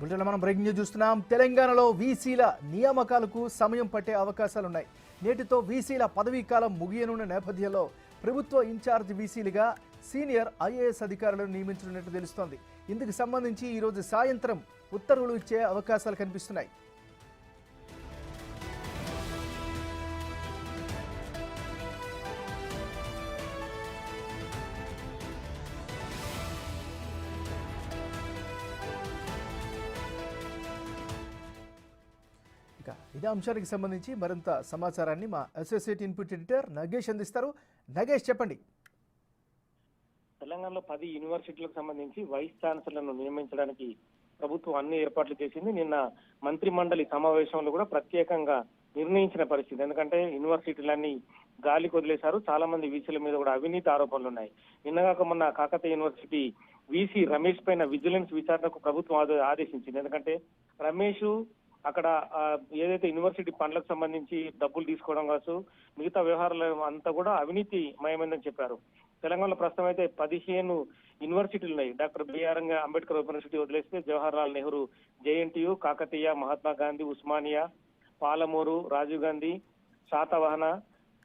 బులెటిన్లో మనం breaking news చూస్తున్నాం. తెలంగాణలో వీసీల నియామకాలకు సమయం పట్టే అవకాశాలున్నాయి. నేటితో వీసీల పదవీ కాలం ముగియనున్న నేపథ్యంలో ప్రభుత్వ ఇన్ఛార్జ్ వీసీలుగా సీనియర్ ఐఏఎస్ అధికారులను నియమించనున్నట్టు తెలుస్తోంది. ఇందుకు సంబంధించి ఈరోజు సాయంత్రం ఉత్తర్వులు ఇచ్చే అవకాశాలు కనిపిస్తున్నాయి. ఇదే అంశానికి సంబంధించి మరింత సమాచారాన్ని మా అసోసియేట్ ఇన్పుట్ ఎడిటర్ నగేష్ అందిస్తారు. నగేష్, చెప్పండి. తెలంగాణలో 10 యూనివర్సిటీలకు సంబంధించి వైస్ ఛాన్సలర్లను నియమించడానికి ప్రభుత్వం అన్ని ఏర్పాట్లు చేసింది. నిన్న మంత్రి మండలి సమావేశంలో కూడా ప్రత్యేకంగా నిర్ణయించిన పరిస్థితి. ఎందుకంటే యూనివర్సిటీలన్నీ గాలికి వదిలేశారు. చాలా మంది వీసీల మీద కూడా అవినీతి ఆరోపణలు ఉన్నాయి. నిన్నగాక మొన్న కాకతీయ యూనివర్సిటీ వీసీ రమేష్ పైన విజిలెన్స్ విచారణకు ప్రభుత్వం ఆదేశించింది. ఎందుకంటే రమేష్ అక్కడ ఏదైతే యూనివర్సిటీ పనులకు సంబంధించి డబ్బులు తీసుకోవడం కావచ్చు, మిగతా వ్యవహారాలు అంతా కూడా అవినీతి మయమైందని చెప్పారు. తెలంగాణలో ప్రస్తుతం అయితే 15 యూనివర్సిటీలు ఉన్నాయి. డాక్టర్ బిఆర్ అంబేద్కర్ యూనివర్సిటీ వదిలేస్తే జవహర్లాల్ నెహ్రూ, జేఎన్టీయు, కాకతీయ, మహాత్మా గాంధీ, ఉస్మానియా, పాలమూరు, రాజీవ్ గాంధీ, శాతవాహన,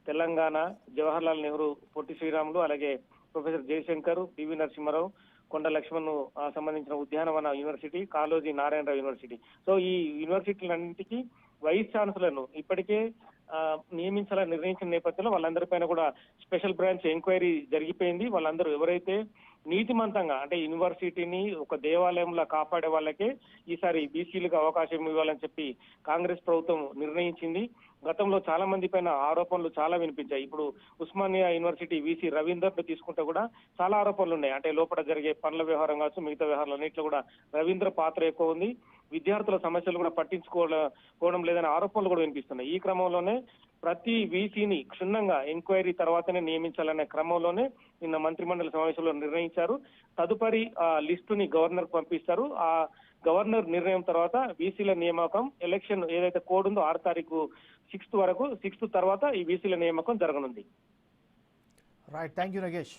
తెలంగాణ, జవహర్లాల్ నెహ్రూ, పొట్టి శ్రీరాములు, అలాగే ప్రొఫెసర్ జయశంకర్, పివి నరసింహారావు, కొండ లక్ష్మణ్ సంబంధించిన ఉద్యానవన university, Kaloji Narayana Rao university. So ఈ యూనివర్సిటీలన్నింటికి వైస్ ఛాన్సలర్ను ఇప్పటికే నియమించాలని నిర్ణయించిన నేపథ్యంలో వాళ్ళందరిపైన కూడా స్పెషల్ బ్రాంచ్ ఎంక్వైరీ జరిగిపోయింది. వాళ్ళందరూ ఎవరైతే నీతిమంతంగా అంటే యూనివర్సిటీని ఒక దేవాలయంలో కాపాడే వాళ్ళకే ఈసారి బీసీలకు అవకాశం ఇవ్వాలని చెప్పి కాంగ్రెస్ ప్రభుత్వం నిర్ణయించింది. గతంలో చాలా మంది పైన ఆరోపణలు చాలా వినిపించాయి. ఇప్పుడు ఉస్మానియా యూనివర్సిటీ వీసీ రవీందర్ తీసుకుంటే కూడా చాలా ఆరోపణలు ఉన్నాయి. అంటే లోపల జరిగే పనుల వ్యవహారం కావచ్చు, మిగతా వ్యవహారాలన్నింటిలో కూడా రవీంద్ర పాత్ర ఎక్కువ ఉంది. విద్యార్థుల సమస్యలు కూడా పట్టించుకోవడం లేదనే ఆరోపణలు కూడా వినిపిస్తున్నాయి. ఈ క్రమంలోనే ప్రతి వీసీని క్షుణ్ణంగా ఎంక్వైరీ తర్వాతనే నియమించాలనే క్రమంలోనే నిన్న మంత్రిమండలి సమావేశంలో నిర్ణయించారు. తదుపరి లిస్టుని గవర్నర్ పంపిస్తారు. ఆ గవర్నర్ నిర్ణయం తర్వాత వీసీల నియామకం ఎలక్షన్ ఏదైతే కోడ్ ఉందో 6 తారీఖు 6th వరకు 6th తర్వాత ఈ వీసీల నియామకం జరగనుంది. Right, thank you Nagesh.